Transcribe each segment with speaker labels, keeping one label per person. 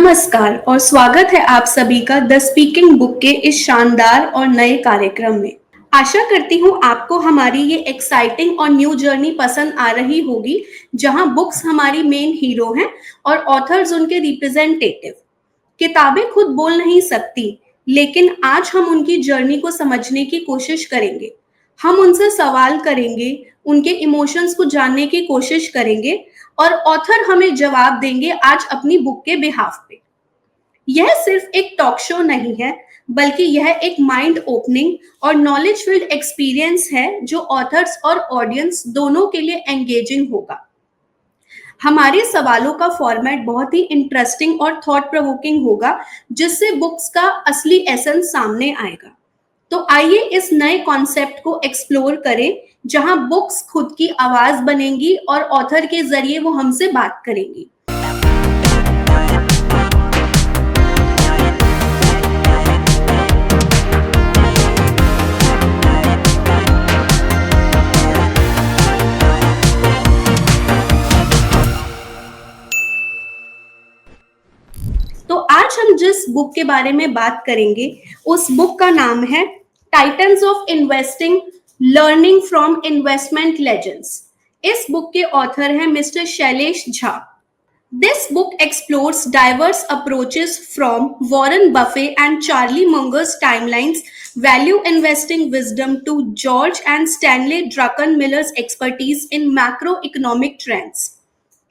Speaker 1: नमस्कार और स्वागत है आप सभी का द स्पीकिंग बुक के इस शानदार और नए कार्यक्रम में। आशा करती हूँ आपको हमारी ये एक्साइटिंग और न्यू जर्नी पसंद आ रही होगी, जहाँ बुक्स हमारी मेन हीरो हैं और ऑथर्स उनके रिप्रेजेंटेटिव। किताबें खुद बोल नहीं सकती, लेकिन आज हम उनकी जर्नी को समझने की कोशिश करेंगे। हम उनसे सवाल करेंगे, उनके इमोशंस को जानने की कोशिश करेंगे और ऑथर हमें जवाब देंगे आज अपनी बुक के बिहाफ पे। यह सिर्फ एक टॉक शो नहीं है, बल्कि यह एक माइंड ओपनिंग और नॉलेज फील्ड एक्सपीरियंस है जो ऑथर्स और ऑडियंस दोनों के लिए एंगेजिंग होगा। हमारे सवालों का फॉर्मेट बहुत ही इंटरेस्टिंग और थॉट प्रोवोकिंग होगा, जिससे बुक्स का असली एसेंस सामने आएगा। तो आइए इस नए कॉन्सेप्ट को एक्सप्लोर करें, जहां बुक्स खुद की आवाज बनेंगी और ऑथर के जरिए वो हमसे बात करेंगी। तो आज हम जिस बुक के बारे में बात करेंगे, उस बुक का नाम है titans of investing, learning from investment legends. इस बुक के ऑथर हैं mister Shailesh Jha. This book explores diverse approaches from Warren Buffett and Charlie Munger's timelines, value investing wisdom to George and Stanley Druckenmiller's expertise in macroeconomic trends.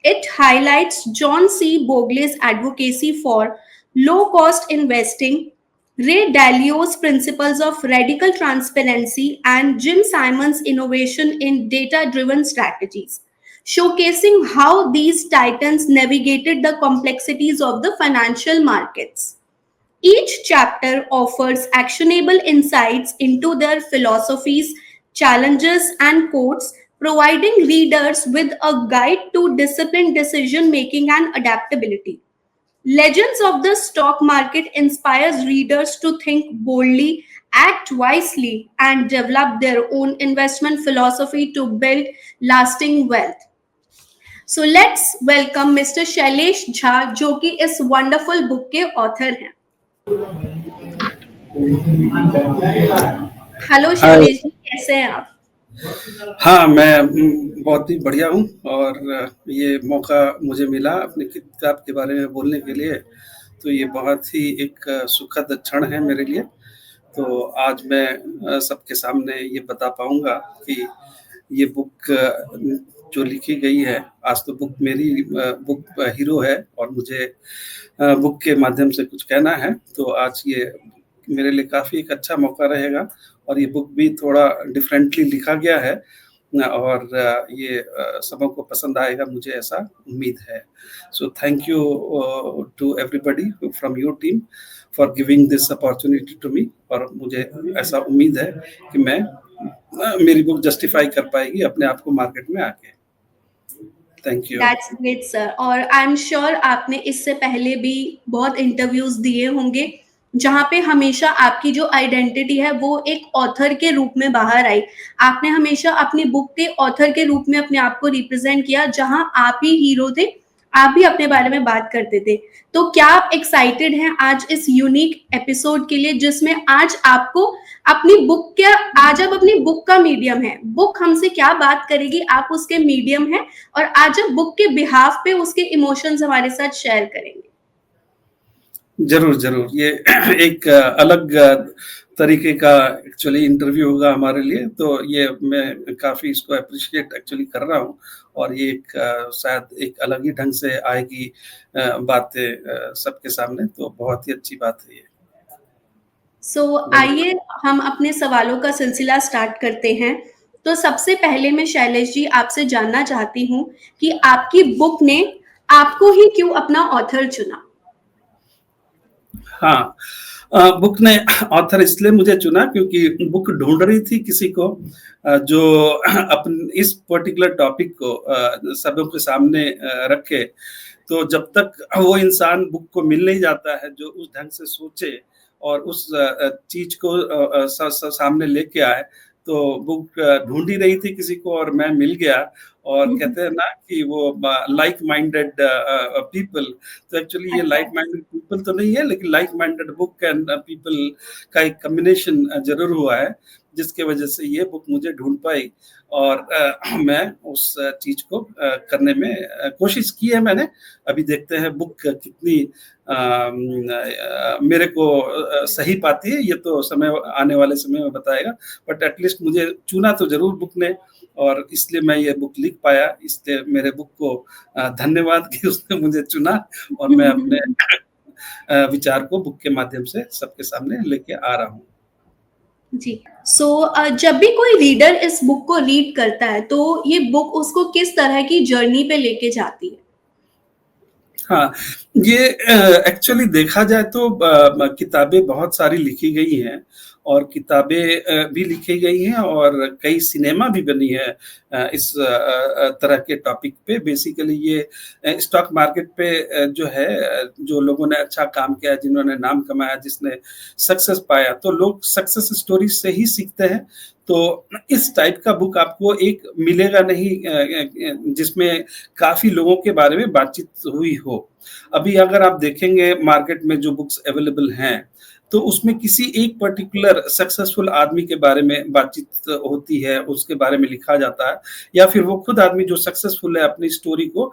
Speaker 1: It highlights John C. Bogle's advocacy for low-cost investing, Ray Dalio's principles of radical transparency, and Jim Simon's innovation in data-driven strategies, showcasing how these titans navigated the complexities of the financial markets. Each chapter offers actionable insights into their philosophies, challenges, and quotes, providing readers with a guide to disciplined decision making and adaptability. Legends of the Stock Market inspires readers to think boldly, act wisely, and develop their own investment philosophy to build lasting wealth. So let's welcome Mr. Shailesh Jha, जो कि इस wonderful book के author हैं। Hello Shailesh ji, कैसे हैं आप?
Speaker 2: हाँ, मैं बहुत ही बढ़िया हूँ और ये मौका मुझे मिला अपनी किताब के बारे में बोलने के लिए, तो ये बहुत ही एक सुखद क्षण है मेरे लिए। तो आज मैं सबके सामने ये बता पाऊँगा कि ये बुक जो लिखी गई है, आज तो बुक मेरी बुक हीरो है और मुझे बुक के माध्यम से कुछ कहना है, तो आज ये मेरे लिए काफ़ी एक अच्छा मौका रहेगा और ये बुक भी थोड़ा डिफरेंटली लिखा गया है और ये सबों को पसंद आएगा, मुझे ऐसा उम्मीद है। So thank you to everybody from your team for giving this opportunity to me और मुझे ऐसा उम्मीद है कि मैं मेरी बुक जस्टिफाई कर पाएगी अपने आप को मार्केट में आके। Thank you.
Speaker 1: That's great sir. और आई एम श्योर आपने इससे पहले भी बहुत इंटरव्यूज दिए होंगे, जहाँ पे हमेशा आपकी जो आइडेंटिटी है वो एक ऑथर के रूप में बाहर आई। आपने हमेशा अपनी बुक के ऑथर के रूप में अपने आप को रिप्रेजेंट किया, जहाँ आप ही हीरो थे, आप भी अपने बारे में बात करते थे। तो क्या आप एक्साइटेड हैं आज इस यूनिक एपिसोड के लिए, जिसमें आज आपको अपनी बुक क्या, आज आप अपनी बुक का मीडियम है, बुक हमसे क्या बात करेगी, आप उसके मीडियम है और आज आप बुक के बिहाफ पे उसके इमोशंस हमारे साथ शेयर करेंगे।
Speaker 2: ज़रूर, ज़रूर। ये एक अलग तरीके का एक्चुअली इंटरव्यू होगा हमारे लिए, तो ये मैं काफ़ी इसको एप्रिशिएट एक्चुअली कर रहा हूँ और ये एक शायद एक अलग ही ढंग से आएगी बातें सबके सामने, तो बहुत ही अच्छी बात है ये।
Speaker 1: आइए हम अपने सवालों का सिलसिला स्टार्ट करते हैं। तो सबसे पहले मैं शैलेश जी आपसे जानना चाहती हूँ कि आपकी बुक ने आपको ही क्यों अपना ऑथर चुना?
Speaker 2: हाँ, बुक ने ऑथर इसलिए मुझे चुना क्योंकि बुक ढूंढ रही थी किसी को जो अपन इस पर्टिकुलर टॉपिक को सबों के सामने रखे। तो जब तक वो इंसान बुक को मिल नहीं जाता है जो उस ढंग से सोचे और उस चीज को सामने लेके आए, तो बुक ढूँढ ही रही थी किसी को और मैं मिल गया और कहते हैं ना कि वो लाइक माइंडेड पीपल, तो एक्चुअली ये
Speaker 1: अच्छा।
Speaker 2: लाइक माइंडेड पीपल तो नहीं है, लेकिन like minded book and people का एक कॉम्बिनेशन ज़रूर हुआ है, जिसकी वजह से ये बुक मुझे ढूँढ पाई और मैं उस चीज़ को करने में कोशिश की है मैंने। अभी देखते हैं बुक कितनी मेरे को सही पाती है, ये तो समय आने वाले समय में बताएगा। बट एट लीस्ट मुझे चुना तो ज़रूर बुक ने और इसलिए मैं ये बुक लिख पाया। इसलिए मेरे बुक को धन्यवाद कि उसने मुझे चुना और मैं अपने विचार को बुक के माध्यम से सबके सामने लेके आ रहा हूँ।
Speaker 1: जी। सो जब भी कोई रीडर इस बुक को रीड करता है, तो ये बुक उसको किस तरह की जर्नी पे लेके जाती है?
Speaker 2: हाँ, ये एक्चुअली देखा जाए तो किताबें बहुत सारी लिखी गई हैं और किताबें भी लिखी गई हैं और कई सिनेमा भी बनी है इस तरह के टॉपिक पे। बेसिकली ये स्टॉक मार्केट पे जो है जो लोगों ने अच्छा काम किया, जिन्होंने नाम कमाया, जिसने सक्सेस पाया, तो लोग सक्सेस स्टोरी से ही सीखते हैं। तो इस टाइप का बुक आपको एक मिलेगा नहीं जिसमें काफ़ी लोगों के बारे में बातचीत हुई हो। अभी अगर आप देखेंगे मार्केट में जो बुक्स अवेलेबल हैं, तो उसमें किसी एक पर्टिकुलर सक्सेसफुल आदमी के बारे में बातचीत होती है, उसके बारे में लिखा जाता है या फिर वो खुद आदमी जो सक्सेसफुल है अपनी स्टोरी को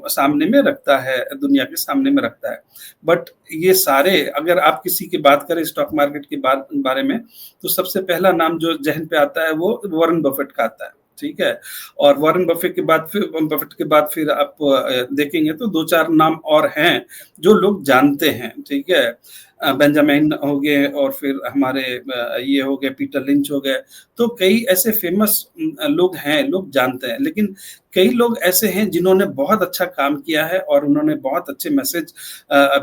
Speaker 2: सामने में रखता है, दुनिया के सामने में रखता है। बट ये सारे अगर आप किसी की बात करें स्टॉक मार्केट के बारे में, तो सबसे पहला नाम जो ज़हन पे आता है वो वॉरेन बफेट का आता है, ठीक है? और वॉरेन बफेट के बाद फिर आप देखेंगे तो 2-4 नाम और हैं, जो लोग जानते हैं, ठीक है? बेंजामिन हो गए और फिर हमारे ये हो गए पीटर लिंच हो गए, तो कई ऐसे फ़ेमस लोग हैं, लोग जानते हैं। लेकिन कई लोग ऐसे हैं जिन्होंने बहुत अच्छा काम किया है और उन्होंने बहुत अच्छे मैसेज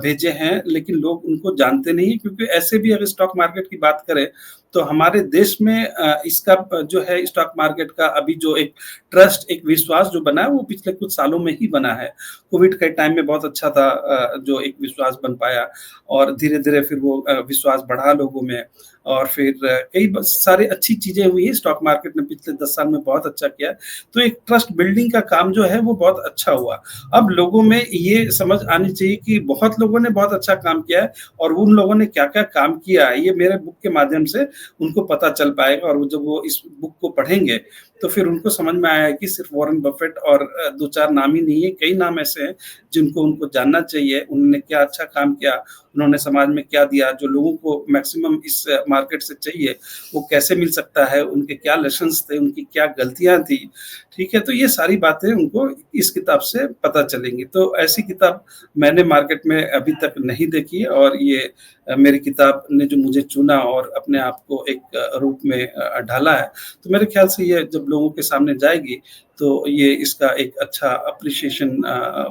Speaker 2: भेजे हैं, लेकिन लोग उनको जानते नहीं हैं क्योंकि ऐसे भी अगर स्टॉक मार्केट की बात करें, तो हमारे देश में इसका जो है स्टॉक मार्केट का अभी जो एक ट्रस्ट, एक विश्वास जो बना है, वो पिछले कुछ सालों में ही बना है। कोविड के टाइम में बहुत अच्छा था जो एक विश्वास बन पाया और धीरे-धीरे फिर वो विश्वास बढ़ा लोगों में और फिर कई ब सारी अच्छी चीज़ें हुई हैं, स्टॉक मार्केट ने पिछले 10 साल में बहुत अच्छा किया है। तो एक ट्रस्ट बिल्डिंग का काम जो है वो बहुत अच्छा हुआ। अब लोगों में ये समझ आनी चाहिए कि बहुत लोगों ने बहुत अच्छा काम किया है और उन लोगों ने क्या-क्या काम किया है, ये मेरे बुक के माध्यम से उनको पता चल पाएगा और जब वो इस बुक को पढ़ेंगे, तो फिर उनको समझ में आया कि सिर्फ़ वॉरेन बफेट और 2-4 नाम ही नहीं है, कई नाम ऐसे हैं जिनको उनको जानना चाहिए। उन्होंने क्या अच्छा काम किया, उन्होंने समाज में क्या दिया, जो लोगों को मैक्सिमम इस मार्केट से चाहिए, वो कैसे मिल सकता है, उनके क्या लेसन्स थे, उनकी क्या गलतियाँ थी, ठीक है? तो ये सारी बातें उनको इस किताब से पता चलेंगी। तो ऐसी किताब मैंने मार्केट में अभी तक नहीं देखी है और ये मेरी किताब ने जो मुझे चुना और अपने आप को एक रूप में ढाला है, तो मेरे ख़्याल से ये जब लोगों के सामने जाएगी, तो ये इसका एक अच्छा एप्रिसिएशन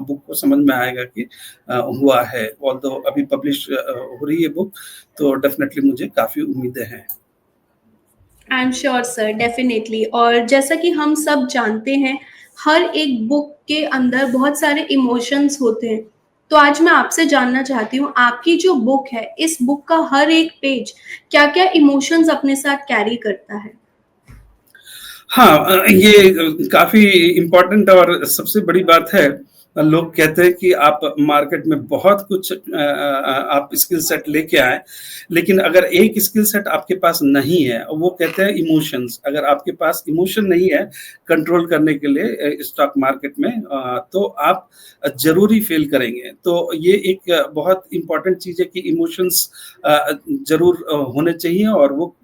Speaker 2: बुक को समझ में आएगा कि हुआ है। ऑल्दो अभी पब्लिश हो रही है बुक, तो डेफ़िनेटली मुझे काफ़ी उम्मीदें हैं।
Speaker 1: I am sure sir, definitely. और जैसा कि हम सब जानते हैं, हर एक बुक के अंदर बहुत सारे इमोशंस होते हैं। तो आज मैं आपसे जानना चाहती हूँ, आपकी जो बुक है, इस बुक का हर एक पेज क्या-क्या इमोशंस अपने साथ कैरी करता है?
Speaker 2: हाँ ये काफ़ी इम्पोर्टेंट और सबसे बड़ी बात है। लोग कहते हैं कि आप मार्केट में बहुत कुछ आप स्किल सेट लेके आए, लेकिन अगर एक स्किल सेट आपके पास नहीं है, वो कहते हैं इमोशंस। अगर आपके पास इमोशन नहीं है कंट्रोल करने के लिए स्टॉक मार्केट में तो आप ज़रूर ही फ़ेल करेंगे। तो ये एक बहुत इम्पोर्टेंट चीज़ है कि इमोशंस ज़रूर होने चाहिए और वो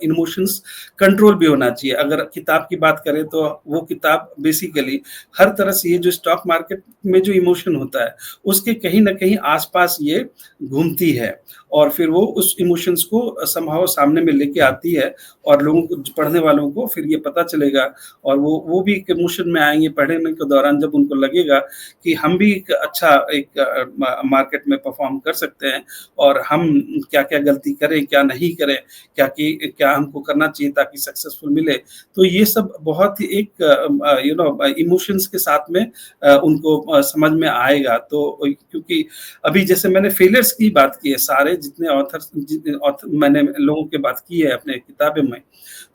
Speaker 2: इमोशंस कंट्रोल भी होना चाहिए। अगर किताब की बात करें तो वो किताब बेसिकली हर तरह से ये जो स्टॉक मार्केट में जो इमोशन होता है, उसके कहीं न कहीं आस-पास ये घूमती है और फिर वो उस इमोशंस को समहाउ सामने में लेके आती है और लोगों को पढ़ने वालों को फिर ये पता चलेगा और वो भी एक इमोशन में आएँगे पढ़ने के दौरान जब उनको लगेगा कि हम भी एक अच्छा एक मार्केट में परफ़ॉर्म कर सकते हैं और हम क्या-क्या गलती करें, क्या नहीं करें, क्या हमको करना चाहिए ताकि सक्सेसफुल मिले। तो ये सब बहुत ही एक इमोशंस के साथ में उनको समझ में आएगा तो क्योंकि अभी जैसे मैंने फेलियर्स की बात की है, सारे जितने ऑथर मैंने लोगों की बात की है अपने किताबें में,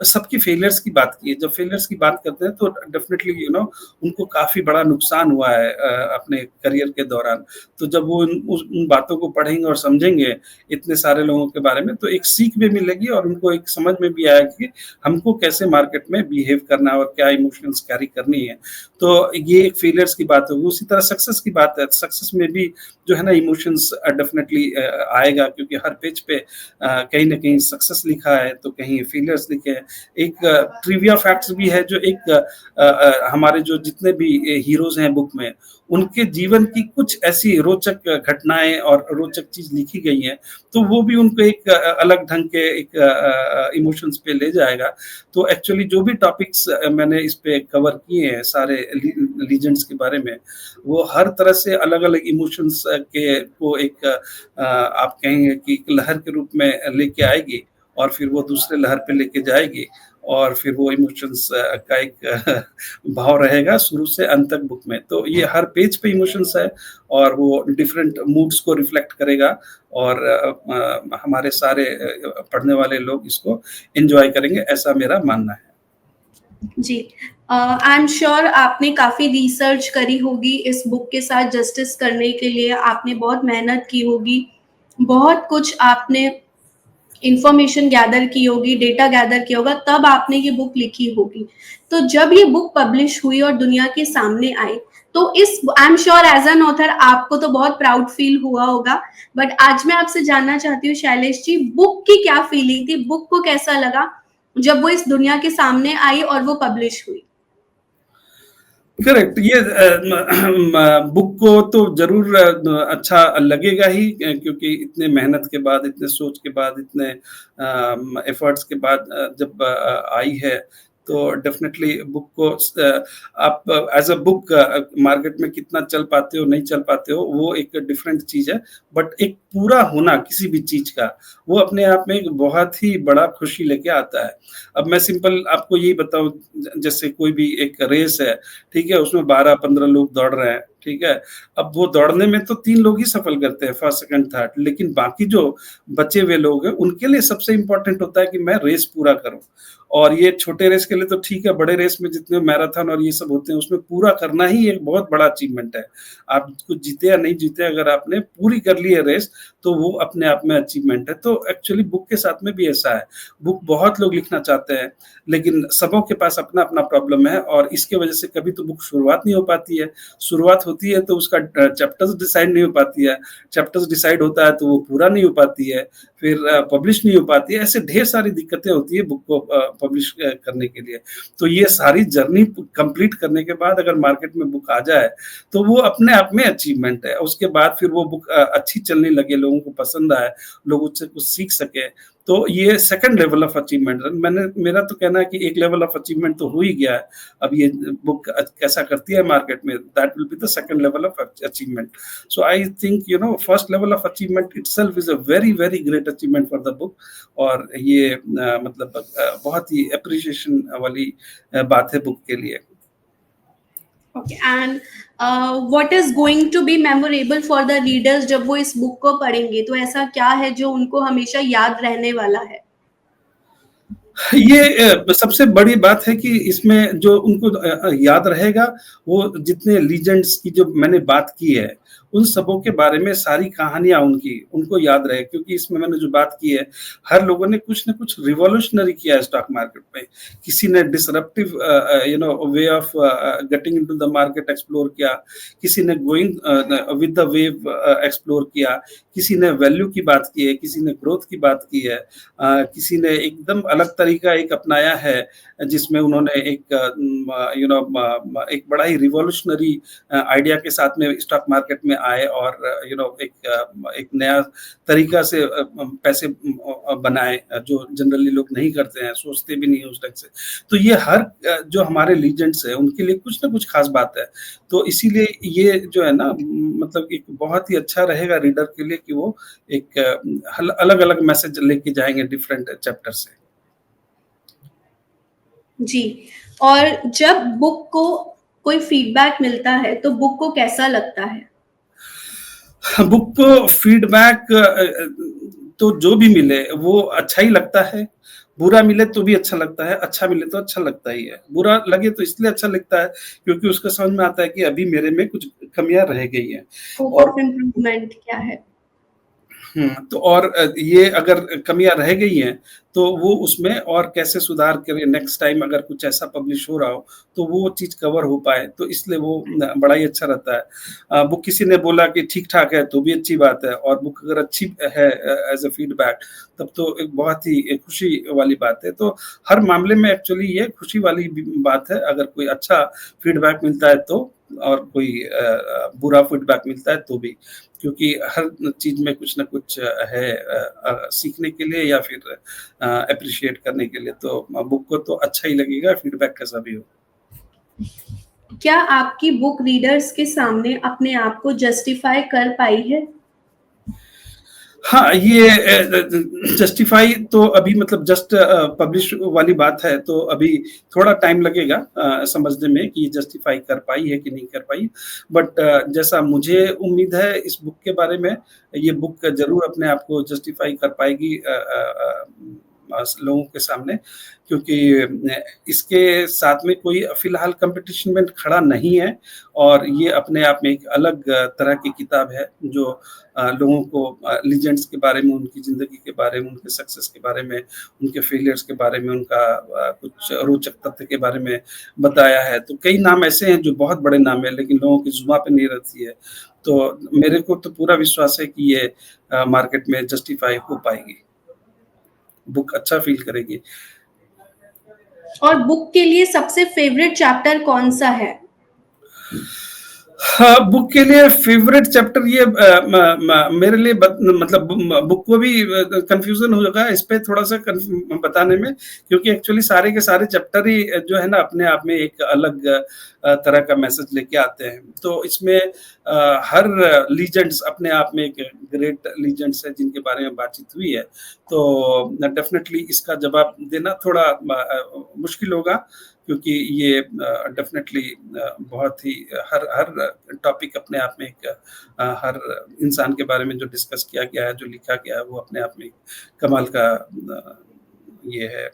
Speaker 2: सबकी फेलियर्स की बात की है। जब फेलियर्स की बात करते हैं तो डेफ़िनेटली उनको काफ़ी बड़ा नुकसान हुआ है अपने करियर के दौरान। तो जब वो उन बातों को पढ़ेंगे और समझेंगे इतने सारे लोगों के बारे में, तो एक सीख भी मिलेगी और उनको एक समझ में भी आएगा कि हमको कैसे मार्केट में बिहेव करना है और क्या इमोशंस कैरी करनी है। तो ये एक फेलियर्स की बात होगी। उसी तरह सक्सेस की बात है, सक्सेस में भी जो है ना इमोशंस डेफ़िनेटली आएगा, क्योंकि हर पेज पे कहीं न कहीं सक्सेस लिखा है, तो कहीं फेलियर्स लिखे हैं। एक ट्रिविया फैक्ट्स भी है जो एक हमारे जो जितने भी हीरोज़ हैं बुक में, उनके जीवन की कुछ ऐसी रोचक घटनाएँ और रोचक चीज़ लिखी गई हैं, तो वो भी उनको एक अलग ढंग के एक इमोशंस पे ले जाएगा। तो एक्चुअली जो भी टॉपिक्स मैंने इस पे कवर किए हैं सारे लीजेंड्स के बारे में, वो हर तरह से अलग-अलग इमोशंस के को एक आप कहेंगे कि एक लहर के रूप में लेके आएगी और फिर वो दूसरे लहर पे लेके जाएगी और फिर वो इमोशंस का एक भाव रहेगा शुरू से अंत तक बुक में। तो ये हर पेज पे इमोशंस है और वो डिफरेंट मूड्स को रिफ्लेक्ट करेगा और हमारे सारे पढ़ने वाले लोग इसको एन्जॉय करेंगे, ऐसा मेरा मानना है।
Speaker 1: जी। आई एम श्योर आपने काफ़ी रिसर्च करी होगी इस बुक के साथ जस्टिस करने के लिए, आपने बहुत मेहनत की होगी, बहुत कुछ आपने इन्फॉर्मेशन गैदर की होगी, डेटा गैदर किया होगा, तब आपने ये बुक लिखी होगी। तो जब ये बुक पब्लिश हुई और दुनिया के सामने आई, तो इस I am sure as an author आपको तो बहुत प्राउड फील हुआ होगा। बट आज मैं आपसे जानना चाहती हूँ शैलेश जी, बुक की क्या फीलिंग थी? बुक को कैसा लगा जब वो इस दुनिया के सामने आई और वो पब्लिश हुई?
Speaker 2: करेक्ट, ये बुक को तो ज़रूर अच्छा लगेगा ही, क्योंकि इतने मेहनत के बाद, इतने सोच के बाद, इतने एफर्ट्स के बाद जब आई है, तो डेफ़िनेटली बुक को आप एज़ अ बुक मार्केट में कितना चल पाते हो, नहीं चल पाते हो, वो एक डिफरेंट चीज़ है। बट एक पूरा होना किसी भी चीज़ का, वो अपने आप में एक बहुत ही बड़ा खुशी लेके आता है। अब मैं सिंपल आपको यही बताऊँ, जैसे कोई भी एक रेस है, ठीक है? उसमें 12-15 लोग दौड़ रहे हैं, ठीक है? अब वो दौड़ने में तो 3 लोग ही सफल करते हैं, फर्स्ट, सेकंड, थर्ड, लेकिन बाकी जो बचे हुए लोग हैं, उनके लिए सबसे इम्पोर्टेंट होता है कि मैं रेस पूरा करूँ। और ये छोटे रेस के लिए तो ठीक है, बड़े रेस में जितने मैराथन और ये सब होते हैं, उसमें पूरा करना ही एक बहुत बड़ा अचीवमेंट है। आप कुछ जीते या नहीं जीते, अगर आपने पूरी कर ली है रेस, तो वो अपने आप में अचीवमेंट है। तो एक्चुअली बुक के साथ में भी ऐसा है। बुक बहुत लोग लिखना चाहते हैं, लेकिन सबों के पास अपना-अपना प्रॉब्लम है और इसकी वजह से कभी तो बुक शुरुआत नहीं हो पाती है। शुरुआत होती है तो उसका चैप्टर्स डिसाइड नहीं हो पाती है। चैप्टर्स डिसाइड होता है तो वो पूरा नहीं हो पाती है। फिर पब्लिश नहीं हो पाती है। ऐसे ढेर सारी दिक्कतें होती है बुक को पब्लिश करने के लिए। तो ये सारी जर्नी कंप्लीट करने के बाद अगर मार्केट में बुक आ जाए, तो वो अपने आप में अचीवमेंट है। उसके बाद फिर वो बुक अच्छी चलने लगे, लोगों को पसंद आए, लोग उससे कुछ सीख सकें, तो ये सेकंड लेवल ऑफ अचीवमेंट है। मेरा तो कहना है कि एक लेवल ऑफ अचीवमेंट तो हो ही गया है। अब ये बुक कैसा करती है मार्केट में, that will be the second level of achievement. So I think first level of achievement itself is a very very great achievement for the book. और ये मतलब बहुत ही एप्रिसिएशन वाली बात है बुक के लिए।
Speaker 1: Okay, and what is going to be memorable for the readers जब वो इस बुक को पढ़ेंगे, तो ऐसा क्या है जो उनको हमेशा याद रहने वाला है?
Speaker 2: ये सबसे बड़ी बात है कि इसमें जो उनको याद रहेगा, वो जितने लीजेंड्स की जो मैंने बात की है, उन सबों के बारे में सारी कहानियाँ उनकी, उनको याद रहे, क्योंकि इसमें मैंने जो बात की है, हर लोगों ने कुछ न कुछ रिवॉल्यूशनरी किया है स्टॉक मार्केट में। किसी ने disruptive way of getting into the market explore किया, किसी ने going with the wave explore किया, किसी ने वैल्यू की बात की है, किसी ने ग्रोथ की बात की है, किसी ने एकदम अलग तरीका एक अपनाया है, जिसमें उन्होंने एक बड़ा ही रिवॉल्यूशनरी आइडिया के साथ में स्टॉक मार्केट में आए और एक नया तरीका से पैसे बनाए, जो जनरली लोग नहीं करते हैं, सोचते भी नहीं है उस ढंग से। तो ये हर जो हमारे लीजेंड्स हैं, उनके लिए कुछ ना कुछ खास बात है। तो इसीलिए ये जो है ना, मतलब एक बहुत ही अच्छा रहेगा रीडर के लिए कि वो एक अलग-अलग मैसेज लेके जाएँगे डिफरेंट चैप्टर से।
Speaker 1: जी। और जब बुक को कोई फीडबैक मिलता है तो बुक को कैसा लगता है?
Speaker 2: बुक को फीडबैक तो जो भी मिले वो अच्छा ही लगता है, बुरा मिले तो भी अच्छा लगता है, अच्छा मिले तो अच्छा लगता ही है। बुरा लगे तो इसलिए अच्छा लगता है क्योंकि उसको समझ में आता है कि अभी मेरे में कुछ कमियाँ रह गई हैं
Speaker 1: स्कोप
Speaker 2: और
Speaker 1: ऑफ इम्प्रूवमेंट क्या है?
Speaker 2: तो और ये अगर कमियाँ रह गई हैं, तो वो उसमें और कैसे सुधार करें नेक्स्ट टाइम अगर कुछ ऐसा पब्लिश हो रहा हो, तो वो चीज़ कवर हो पाए, तो इसलिए वो बड़ा ही अच्छा रहता है। बुक किसी ने बोला कि ठीक-ठाक है, तो भी अच्छी बात है और बुक अगर अच्छी है एज़ अ फीडबैक, तब तो एक बहुत ही एक खुशी वाली बात है। तो हर मामले में एक्चुअली ये खुशी वाली भी बात है, अगर कोई अच्छा फीडबैक मिलता है तो और कोई बुरा फीडबैक मिलता है तो भी। क्योंकि हर चीज़ में कुछ न कुछ है सीखने के लिए या फिर एप्रिशिएट करने के लिए, तो बुक को तो अच्छा ही लगेगा फीडबैक कैसा भी हो।
Speaker 1: क्या आपकी बुक रीडर्स के सामने अपने आप को जस्टिफाई कर पाई है?
Speaker 2: हाँ, ये जस्टिफाई तो अभी मतलब जस्ट पब्लिश वाली बात है, तो अभी थोड़ा टाइम लगेगा समझने में कि जस्टिफाई कर पाई है कि नहीं कर पाई। बट जैसा मुझे उम्मीद है इस बुक के बारे में, ये बुक ज़रूर अपने आप को जस्टिफाई कर पाएगी लोगों के सामने क्योंकि इसके साथ में कोई फ़िलहाल कॉम्पिटिशन में खड़ा नहीं है और ये अपने आप में एक अलग तरह की किताब है जो लोगों को लीजेंड्स के बारे में, उनकी ज़िंदगी के बारे में, उनके सक्सेस के बारे में, उनके फेलियर्स के बारे में, उनका कुछ रोचक तथ्य के बारे में बताया है। तो कई नाम ऐसे हैं जो बहुत बड़े नाम हैं लेकिन लोगों की ज़ुबान पे नहीं रहती है। तो मेरे को तो पूरा विश्वास है कि ये मार्केट में जस्टिफ़ाई हो पाएगी। बुक अच्छा फ़ील करेगी।
Speaker 1: और बुक के लिए सबसे फेवरेट चैप्टर कौन-सा है?
Speaker 2: हाँ, बुक के लिए फ़ेवरेट चैप्टर ये मेरे लिए मतलब बुक को भी कन्फ्यूज़न होगा इस पे थोड़ा-सा बताने में क्योंकि एक्चुअली सारे के सारे चैप्टर ही जो है ना अपने आप में एक अलग तरह का मैसेज लेके आते हैं। तो इसमें हर लीजेंड्स अपने आप में एक ग्रेट लीजेंड्स है जिनके बारे में बातचीत हुई है। तो डेफ़िनेटली इसका जवाब देना थोड़ा मुश्किल होगा क्योंकि ये डेफ़िनेटली बहुत ही हर हर टॉपिक अपने आप में एक हर इंसान के बारे में जो डिस्कस किया गया है, जो लिखा गया है, वो अपने आप में कमाल का ये है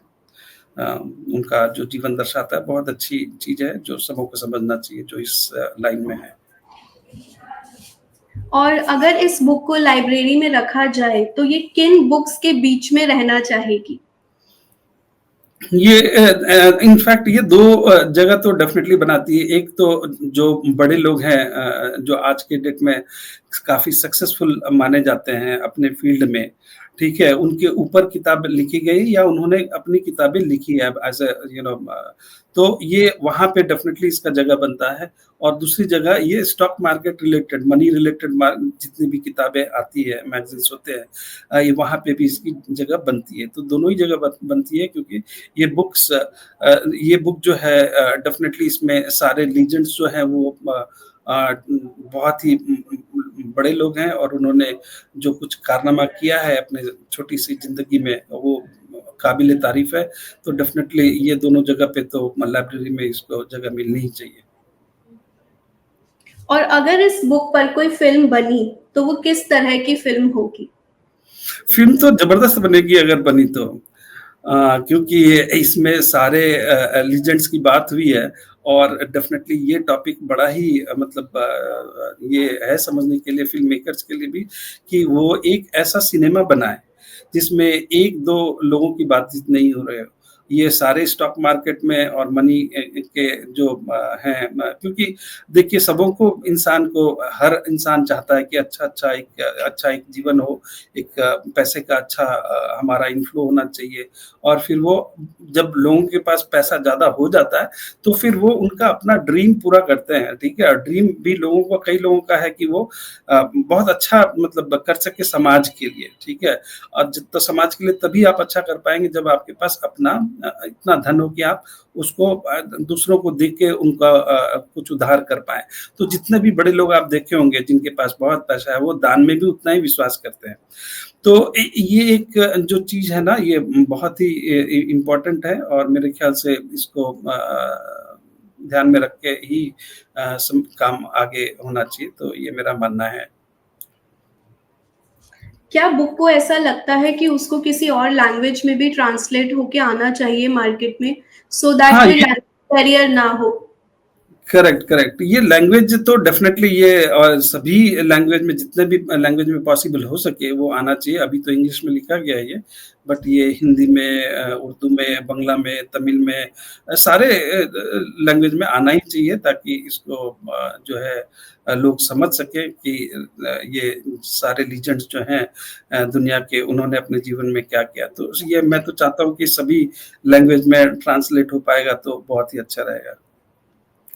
Speaker 2: उनका जो जीवन दर्शाता है, बहुत अच्छी चीज़ है, जो सबों को समझना चाहिए, जो इस लाइन में है।
Speaker 1: और अगर इस बुक को लाइब्रेरी में रखा जाए, तो ये किन बुक्स के बीच में रहना चाहेगी?
Speaker 2: ये इनफैक्ट ये 2 जगह तो डेफ़िनेटली बनाती है। एक तो जो बड़े लोग हैं जो आज के डेट में काफ़ी सक्सेसफुल माने जाते हैं अपने फ़ील्ड में, ठीक है? उनके ऊपर किताब लिखी गई या उन्होंने अपनी किताबें लिखी है एज़ अ तो ये वहाँ पे डेफ़िनेटली इसका जगह बनता है और दूसरी जगह ये stock market related, money related जितनी भी किताबें आती है, मैगज़ीन्स होते हैं ये वहाँ पे भी इसकी जगह बनती है। तो दोनों ही जगह बनती है क्योंकि ये बुक जो है डेफ़िनेटली इसमें सारे लीजेंड्स जो हैं वो बहुत ही बड़े लोग हैं और उन्होंने जो कुछ कारनामा किया है अपने छोटी-सी ज़िंदगी में वो काबिल तारीफ़ है। तो डेफ़िनेटली ये दोनों जगह पे तो लाइब्रेरी में इसको जगह मिलनी ही चाहिए।
Speaker 1: और अगर इस बुक पर कोई फ़िल्म बनी, तो वो किस तरह की फ़िल्म होगी?
Speaker 2: फ़िल्म तो ज़बरदस्त बनेगी अगर बनी तो। क्योंकि इसमें सारे लीजेंड्स की बात हुई है और डेफ़िनेटली ये टॉपिक बड़ा ही मतलब ये है समझने के लिए फ़िल्म मेकर्स के लिए भी कि वो एक ऐसा सिनेमा बनाएँ, जिसमें 1-2 लोगों की बातचीत नहीं हो रहे हो। ये सारे स्टॉक मार्केट में और मनी के जो हैं क्योंकि देखिए सबों को इंसान को हर इंसान चाहता है कि अच्छा एक जीवन हो, एक पैसे का अच्छा हमारा इन्फ्लो होना चाहिए और फिर वो जब लोगों के पास पैसा ज़्यादा हो जाता है, तो फिर वो उनका अपना ड्रीम पूरा करते हैं, ठीक है? ड्रीम भी लोगों का कई लोगों का है कि वो बहुत अच्छा मतलब कर सके समाज के लिए, ठीक है? और तो समाज के लिए तभी आप अच्छा कर पाएँगे जब आपके पास अपना इतना धन हो कि आप उसको दूसरों को दे के उनका कुछ उद्धार कर पाएँ। तो जितने भी बड़े लोग आप देखे होंगे जिनके पास बहुत पैसा है, वो दान में भी उतना ही विश्वास करते हैं। तो ये एक जो चीज़ है ना ये बहुत ही इम्पोर्टेंट है और मेरे ख्याल से इसको ध्यान में रख के ही काम आगे होना चाहिए, तो ये मेरा मानना है।
Speaker 1: क्या बुक को ऐसा लगता है कि उसको किसी और लैंग्वेज में भी ट्रांसलेट होके आना चाहिए मार्केट में, सो दैट
Speaker 2: हाँ,
Speaker 1: कोई
Speaker 2: ये
Speaker 1: लैंग्वेज बैरियर ना हो?
Speaker 2: Correct, correct. ये लैंग्वेज तो डेफ़िनेटली ये और सभी लैंग्वेज में जितने भी लैंग्वेज में पॉसिबल हो सके वो आना चाहिए। अभी तो इंग्लिश में लिखा गया है ये, बट ये हिंदी में उर्दू में, बांग्ला में, तमिल में सारे लैंग्वेज में आना ही चाहिए ताकि इसको जो है लोग समझ सकें कि ये सारे लीजेंड्स जो हैं दुनिया के उन्होंने अपने जीवन में क्या किया। तो ये मैं तो चाहता हूँ कि सभी लैंग्वेज में ट्रांसलेट हो पाएगा तो बहुत ही अच्छा रहेगा।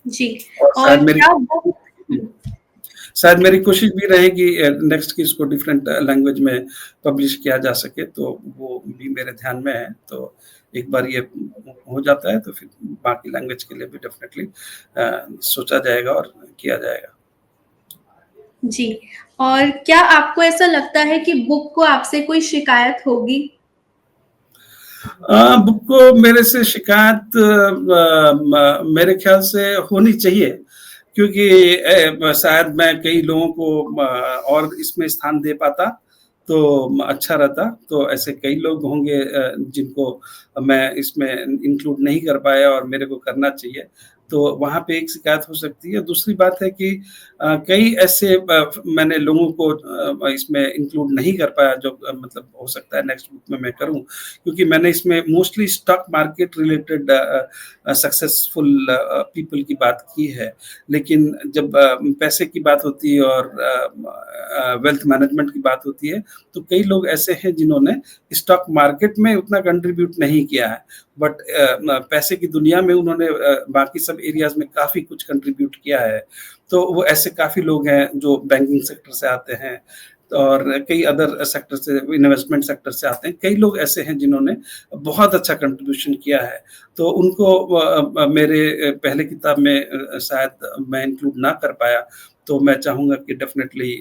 Speaker 1: जी।
Speaker 2: और
Speaker 1: और क्या बुक
Speaker 2: शायद मेरी कोशिश भी रहेगी नेक्स्ट कि इसको डिफरेंट लैंग्वेज में पब्लिश किया जा सके, तो वो भी मेरे ध्यान में है। तो एक बार ये हो जाता है तो फिर बाकी लैंग्वेज के लिए भी डेफिनेटली सोचा जाएगा और किया जाएगा।
Speaker 1: जी। और क्या आपको ऐसा लगता है कि बुक को आपसे कोई शिकायत होगी?
Speaker 2: बुक को मेरे से शिकायत मेरे ख्याल से होनी चाहिए क्योंकि शायद मैं कई लोगों को और इसमें स्थान दे पाता तो अच्छा रहता। तो ऐसे कई लोग होंगे जिनको मैं इसमें इंक्लूड नहीं कर पाया और मेरे को करना चाहिए। तो वहाँ पे एक शिकायत हो सकती है। दूसरी बात है कि कई ऐसे मैंने लोगों को इसमें इंक्लूड नहीं कर पाया जो मतलब हो सकता है नेक्स्ट बुक में मैं करूँ क्योंकि मैंने इसमें mostly stock market related successful people की बात की है। लेकिन जब पैसे की बात होती है और वेल्थ मैनेजमेंट की बात होती है, तो कई लोग ऐसे हैं जिन्होंने स्टॉक मार्केट में उतना कंट्रीब्यूट नहीं किया है, बट पैसे की दुनिया में उन्होंने बाकी सब एरियाज़ में काफ़ी कुछ कंट्रीब्यूट किया है। तो वो ऐसे काफ़ी लोग हैं जो बैंकिंग सेक्टर से आते हैं और कई अदर सेक्टर से इन्वेस्टमेंट सेक्टर से आते हैं। कई लोग ऐसे हैं जिन्होंने बहुत अच्छा कंट्रीब्यूशन किया है। तो उनको मेरे पहले किताब में शायद मैं इंक्लूड ना कर पाया, तो मैं चाहूँगा कि डेफ़िनेटली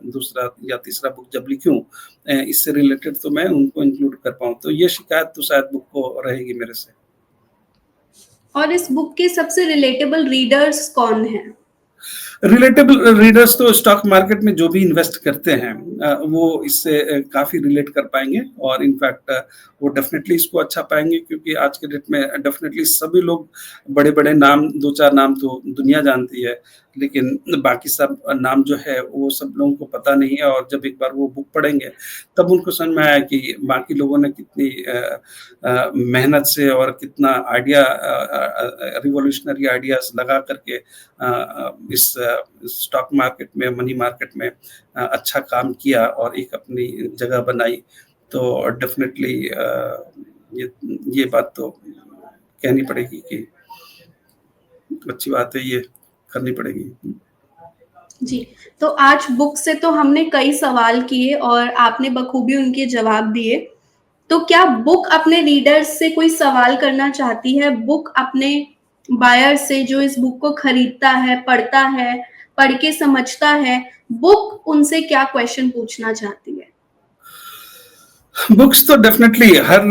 Speaker 2: दूसरा या तीसरा बुक जब लिखूँ इससे रिलेटेड तो मैं उनको इंक्लूड कर पाऊँ। तो ये शिकायत तो शायद बुक को रहेगी मेरे से।
Speaker 1: और इस बुक के सबसे रिलेटेबल रीडर्स कौन हैं?
Speaker 2: रिलेटेबल रीडर्स तो स्टॉक मार्केट में जो भी इन्वेस्ट करते हैं वो इससे काफ़ी रिलेट कर पाएँगे और इनफैक्ट वो डेफ़िनेटली इसको अच्छा पाएँगे क्योंकि आज के डेट में डेफ़िनेटली सभी लोग बड़े-बड़े नाम 2-4 नाम तो दुनिया जानती है, लेकिन बाकी सब नाम जो है वो सब लोगों को पता नहीं है और जब एक बार वो बुक पढ़ेंगे, तब उनको समझ में आया कि बाकी लोगों ने कितनी मेहनत से और कितना आइडिया रिवॉल्यूशनरी आइडियाज़ लगा करके इस स्टॉक मार्केट में, मनी मार्केट में अच्छा काम किया और एक अपनी जगह बनाई। तो डेफ़िनेटली ये ये बात तो कहनी पड़ेगी कि अच्छी बात है, ये करनी पड़ेगी।
Speaker 1: जी। तो आज बुक से तो हमने कई सवाल किए और आपने बखूबी उनके जवाब दिए। तो क्या बुक अपने रीडर्स से कोई सवाल करना चाहती है? बुक अपने बायर से जो इस बुक को खरीदता है, पढ़ता है, पढ़ के समझता है, बुक उनसे क्या क्वेश्चन पूछना चाहती है?
Speaker 2: बुक्स तो डेफ़िनेटली हर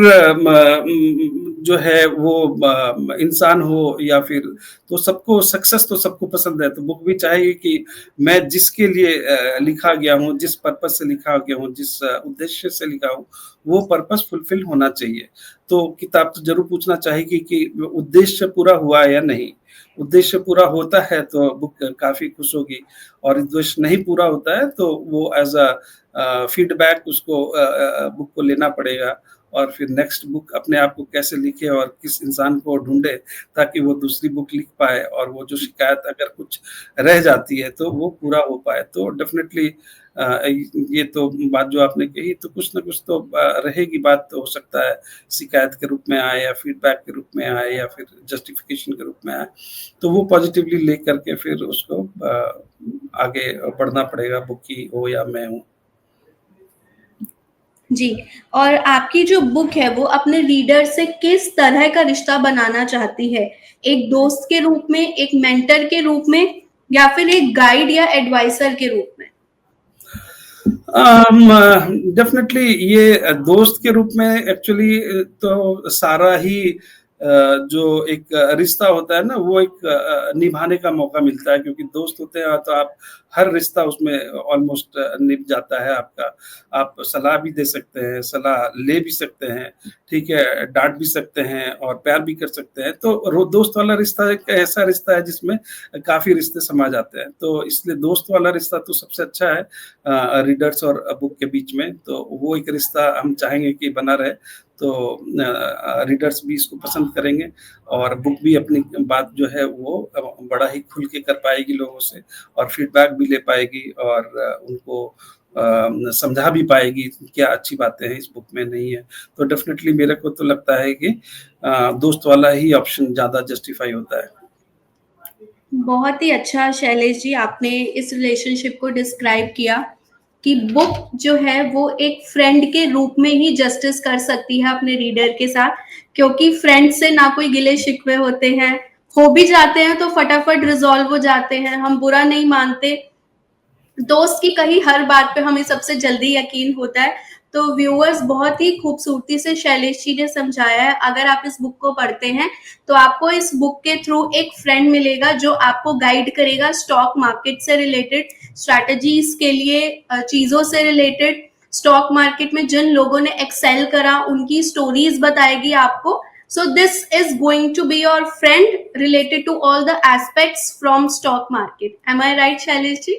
Speaker 2: जो है वो इंसान हो या फिर तो सबको सक्सेस तो सबको पसंद है, तो बुक भी चाहेगी कि मैं जिसके लिए लिखा गया हूँ, जिस पर्पज़ से लिखा गया हूँ, जिस उद्देश्य से लिखा हूँ, वो पर्पज़ फुलफ़िल होना चाहिए। तो किताब तो ज़रूर पूछना चाहेगी कि उद्देश्य पूरा हुआ है या नहीं? उद्देश्य पूरा होता है तो बुक काफ़ी खुश होगी और उद्देश्य नहीं पूरा होता है तो वो एज़ फीडबैक उसको बुक को लेना पड़ेगा और फिर नेक्स्ट बुक अपने आप को कैसे लिखे और किस इंसान को ढूँढे ताकि वो दूसरी बुक लिख पाए और वो जो शिकायत अगर कुछ रह जाती है तो वो पूरा हो पाए। तो डेफ़िनेटली ये तो बात जो आपने कही तो कुछ न कुछ तो रहेगी बात तो हो सकता है शिकायत के रूप में आए या फीडबैक के रूप में आए या फिर जस्टिफ़िकेशन के रूप में आए। तो वो पॉज़िटिवली ले करके फिर उसको आगे बढ़ना पड़ेगा बुक की हो या मैं हूँ।
Speaker 1: जी। और आपकी जो बुक है वो अपने रीडर से किस तरह का रिश्ता बनाना चाहती है? एक दोस्त के रूप में, एक मेंटर के रूप में या फिर एक गाइड या एडवाइज़र के रूप में?
Speaker 2: डेफ़िनेटली ये दोस्त के रूप में एक्चुअली तो सारा ही जो एक रिश्ता होता है ना, वो एक निभाने का मौका मिलता है, क्योंकि दोस्त होते हैं तो आप हर रिश्ता उसमें ऑलमोस्ट निभ जाता है आपका। आप सलाह भी दे सकते हैं, सलाह ले भी सकते हैं, ठीक है? डाँट भी सकते हैं और प्यार भी कर सकते हैं। तो दोस्त वाला रिश्ता एक ऐसा रिश्ता है जिसमें काफ़ी रिश्ते समा जाते हैं। तो इसलिए दोस्त वाला रिश्ता तो सबसे अच्छा है रीडर्स और बुक के बीच में। तो वो एक रिश्ता हम चाहेंगे कि बना रहे। तो रीडर्स भी इसको पसंद करेंगे और बुक भी अपनी बात जो है वो बड़ा ही खुल के कर पाएगी लोगों से और फीडबैक भी ले पाएगी और उनको समझा भी पाएगी क्या अच्छी बातें हैं इस बुक में नहीं है। तो डेफ़िनेटली मेरे को तो लगता है कि दोस्त वाला ही ऑप्शन ज़्यादा जस्टिफ़ाई होता है।
Speaker 1: बहुत ही अच्छा शैलेश जी आपने इस रिलेशनशिप को डिस्क्राइब किया कि बुक जो है वो एक फ्रेंड के रूप में ही जस्टिस कर सकती है अपने रीडर के साथ, क्योंकि फ्रेंड से ना कोई गिले शिकवे होते हैं, हो भी जाते हैं तो फटाफट रिजॉल्व हो जाते हैं, हम बुरा नहीं मानते। दोस्त की कही हर बात पे हमें सबसे जल्दी यकीन होता है। तो व्यूअर्स बहुत ही खूबसूरती से शैलेश जी ने समझाया है। अगर आप इस बुक को पढ़ते हैं तो आपको इस बुक के थ्रू एक फ्रेंड मिलेगा जो आपको गाइड करेगा स्टॉक मार्केट से रिलेटेड, स्ट्रैटेजीज के लिए, चीजों से रिलेटेड, स्टॉक मार्केट में जिन लोगों ने एक्सेल करा उनकी स्टोरीज बताएगी आपको। So this is going to be your friend related to all the aspects from stock market. Am I right, Shailesh ji?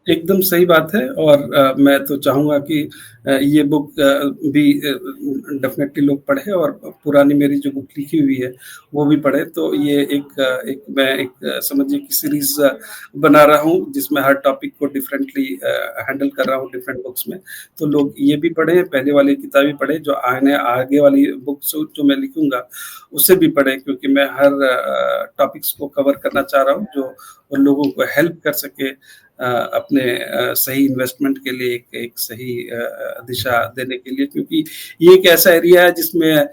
Speaker 2: एकदम सही बात है और मैं तो चाहूँगा कि ये बुक भी डेफ़िनेटली लोग पढ़ें और पुरानी मेरी जो बुक लिखी हुई है, वो भी पढ़ें। तो ये मैं एक समझिए कि सीरीज़ बना रहा हूँ, जिसमें हर टॉपिक को डिफ़रेंटली हैंडल कर रहा हूँ डिफ़रेंट बुक्स में। तो लोग ये भी पढ़ें, पहले वाली किताबें पढ़ें, जो आगे वाली बुक्स जो मैं लिखूँगा, उसे भी पढ़ें, क्योंकि मैं हर टॉपिक्स को कवर करना चाह रहा हूँ, जो उन लोगों को हेल्प कर सके अपने सही इन्वेस्टमेंट के लिए एक सही दिशा देने के लिए, क्योंकि ये एक ऐसा एरिया है जिसमें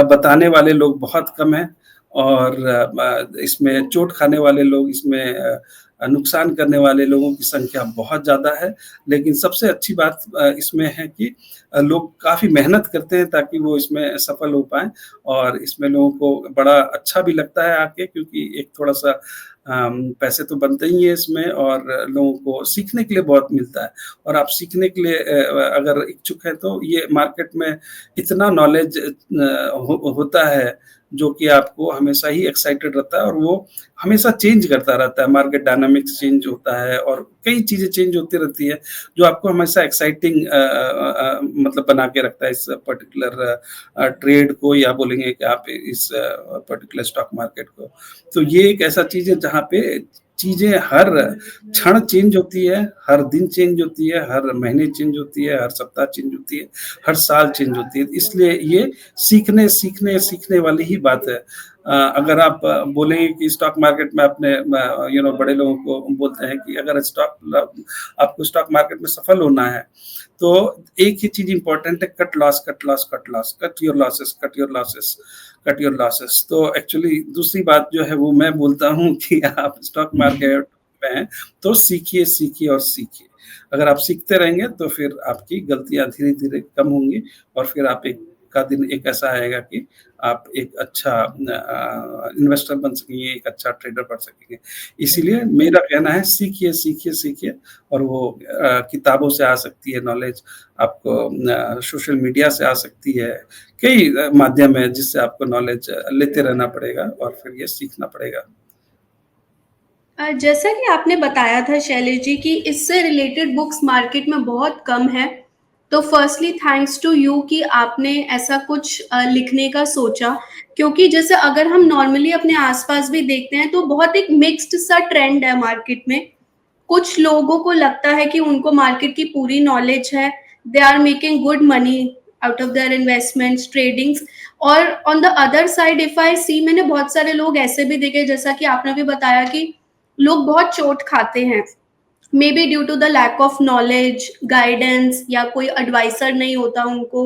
Speaker 2: बताने वाले लोग बहुत कम हैं और इसमें चोट खाने वाले लोग, इसमें नुकसान करने वाले लोगों की संख्या बहुत ज़्यादा है। लेकिन सबसे अच्छी बात इसमें है कि लोग काफ़ी मेहनत करते हैं ताकि वो इसमें सफल हो पाएँ और इसमें लोगों को बड़ा अच्छा भी लगता है आके, क्योंकि एक थोड़ा-सा पैसे तो बनते ही हैं इसमें और लोगों को सीखने के लिए बहुत मिलता है और आप सीखने के लिए अगर इच्छुक हैं तो ये मार्केट में इतना नॉलेज होता है जो कि आपको हमेशा ही एक्साइटेड रहता है और वो हमेशा चेंज करता रहता है। मार्केट डायनामिक्स चेंज होता है और कई चीज़ें चेंज होती रहती है, जो आपको हमेशा एक्साइटिंग मतलब बना के रखता है इस पर्टिकुलर ट्रेड को, या बोलेंगे कि आप इस पर्टिकुलर स्टॉक मार्केट को। तो ये एक ऐसा चीज़ है जहाँ पे चीज़ें हर क्षण चेंज होती है, हर दिन चेंज होती है, हर महीने चेंज होती है, हर सप्ताह चेंज होती है, हर साल चेंज होती है। इसलिए ये सीखने वाली ही बात है। अगर आप बोलेंगे कि स्टॉक मार्केट में अपने बड़े लोगों को बोलते हैं कि अगर आपको स्टॉक मार्केट में सफल होना है, तो एक ही चीज़ इम्पोर्टेंट है, cut loss, cut loss, cut loss, cut your losses, cut your losses, cut your losses. तो एक्चुअली दूसरी बात जो है वो मैं बोलता हूँ कि आप स्टॉक मार्केट में हैं तो सीखिए, सीखिए और सीखिए। अगर आप सीखते रहेंगे तो फिर आपकी गलतियाँ धीरे-धीरे कम होंगी और फिर आप का दिन एक ऐसा आएगा कि आप एक अच्छा इन्वेस्टर बन सकेंगे, एक अच्छा ट्रेडर बन सकेंगे। इसीलिए मेरा कहना है सीखिए, सीखिए, सीखिए और वो किताबों से आ सकती है नॉलेज, आपको सोशल मीडिया से आ सकती है, कई माध्यम है जिससे आपको नॉलेज लेते रहना पड़ेगा और फिर ये सीखना पड़ेगा।
Speaker 1: जैसा कि आपने बताया था शैलेश जी कि इससे रिलेटेड बुक्स मार्केट में बहुत कम है, तो फर्स्टली थैंक्स टू यू कि आपने ऐसा कुछ लिखने का सोचा, क्योंकि जैसे अगर हम नॉर्मली अपने आसपास भी देखते हैं तो बहुत एक मिक्स्ड सा ट्रेंड है मार्केट में। कुछ लोगों को लगता है कि उनको मार्केट की पूरी नॉलेज है, they are making good money out of their investments, tradings. और on the other side if I see, मैंने बहुत सारे लोग ऐसे भी देखे, जैसा कि आपने भी बताया कि लोग बहुत चोट खाते हैं, maybe due to the lack of knowledge, guidance, या कोई एडवाइसर नहीं होता उनको,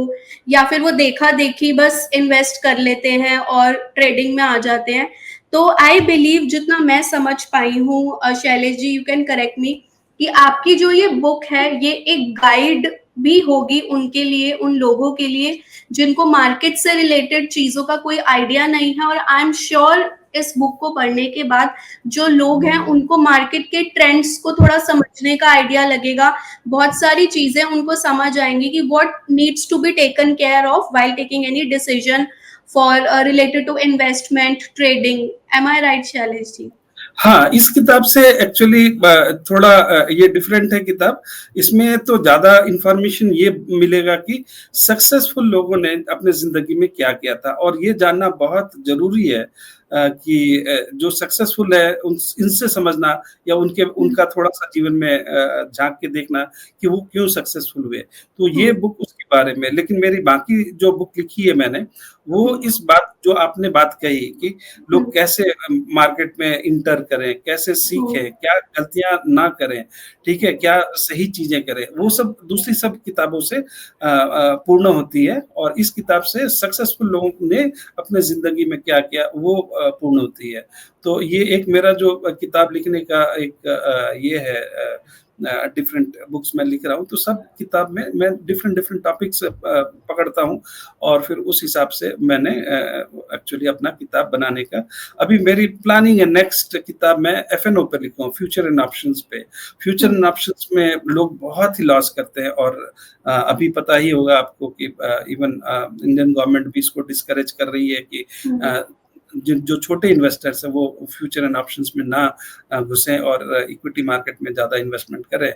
Speaker 1: या फिर वो देखा देखी बस इन्वेस्ट कर लेते हैं और ट्रेडिंग में आ जाते हैं। तो आई बिलीव, जितना मैं समझ पाई हूँ Shailesh ji, you can correct मी, कि आपकी जो ये बुक है ये एक गाइड भी होगी उनके लिए, उन लोगों के लिए जिनको मार्केट से रिलेटेड चीज़ों का कोई आइडिया नहीं है। और आई एम श्योर इस बुक को पढ़ने के बाद जो लोग हैं उनको मार्केट के ट्रेंड्स को थोड़ा समझने का आइडिया लगेगा, बहुत सारी चीज़ें उनको समझ आएँगी कि what needs to be taken care of while taking any decision for related to investment, trading. Am I right Shailesh ji?
Speaker 2: हाँ, इस किताब से एक्चुअली थोड़ा ये डिफरेंट है किताब। इसमें तो ज़्यादा इन्फॉर्मेशन ये मिलेगा कि सक्सेसफुल लोगों ने अपने ज़िंदगी में क्या किया था, और ये जानना बहुत ज़रूरी है कि जो सक्सेसफुल है इनसे समझना, या उनका थोड़ा-सा जीवन में झाँक के देखना कि वो क्यों सक्सेसफुल हुए। तो ये बुक उसके बारे में, लेकिन मेरी बाकी जो बुक लिखी है मैंने, वो इस बात जो आपने बात कही कि लोग कैसे मार्केट में एंटर करें, कैसे सीखें, क्या गलतियाँ ना करें, ठीक है? क्या सही चीज़ें करें, वो सब दूसरी सब किताबों से पूर्ण होती है, और इस किताब से सक्सेसफुल लोगों ने अपने ज़िंदगी में क्या किया, वो पूर्ण होती है। तो ये एक मेरा जो किताब लिखने का एक ये है, डिफरेंट बुक्स मैं लिख रहा हूँ, तो सब किताब में मैं डिफरेंट टॉपिक्स पकड़ता हूँ, और फिर उस हिसाब से मैंने एक्चुअली अपना किताब बनाने का अभी मेरी प्लानिंग है। नेक्स्ट किताब मैं एफएनओ पे लिखूँ, फ्यूचर एंड ऑप्शंस पे। फ्यूचर एंड ऑप्शंस में लोग बहुत ही लॉस करते हैं, और अभी पता ही होगा आपको कि इवन इंडियन गवर्नमेंट भी इसको डिस्करेज कर रही है कि जो छोटे इन्वेस्टर्स हैं वो फ्यूचर एंड ऑप्शंस में ना घुसें और इक्विटी मार्केट में ज़्यादा इन्वेस्टमेंट करें।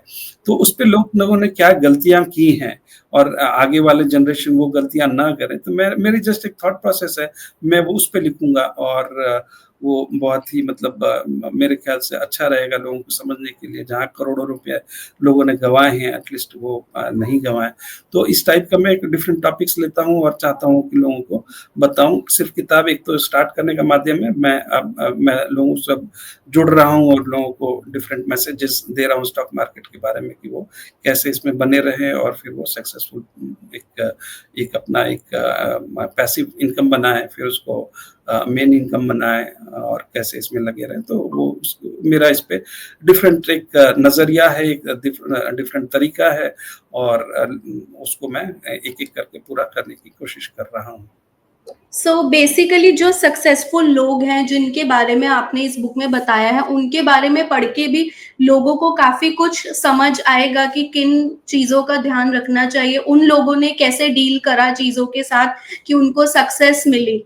Speaker 2: तो उस पे लोगों ने क्या गलतियाँ की हैं, और आगे वाले जनरेशन वो गलतियाँ ना करें। तो मेरी जस्ट एक थॉट प्रोसेस है, मैं वो उस पे लिखूँगा, और वो बहुत ही मतलब मेरे ख्याल से अच्छा रहेगा लोगों को समझने के लिए। जहाँ करोड़ों रुपए लोगों ने गँवाए हैं, एटलीस्ट वो नहीं गँवाएँ। तो इस टाइप का मैं एक डिफरेंट टॉपिक्स लेता हूँ, और चाहता हूँ कि लोगों को बताऊँ। सिर्फ़ किताब एक तो स्टार्ट करने का माध्यम है, मैं लोगों से अब जुड़ रहा हूँ, और लोगों को डिफरेंट मैसेजेस दे रहा हूँ स्टॉक मार्केट के बारे में कि वो कैसे इसमें बने रहें, और फिर वो सक्सेसफुल एक एक अपना एक पैसिव इनकम बनाएँ, फिर उसको मेन इनकम बनाएँ, और कैसे इसमें लगे रहें। तो वो मेरा इस पे डिफरेंट एक नज़रिया है, एक डिफरेंट तरीका है, और उसको मैं एक-एक करके पूरा करने की कोशिश कर रहा हूँ।
Speaker 1: सो बेसिकली जो सक्सेसफुल लोग हैं जिनके बारे में आपने इस बुक में बताया है, उनके बारे में पढ़ के भी लोगों को काफ़ी कुछ समझ आएगा कि किन चीज़ों का ध्यान रखना चाहिए, उन लोगों ने कैसे डील करा चीज़ों के साथ कि उनको सक्सेस मिली।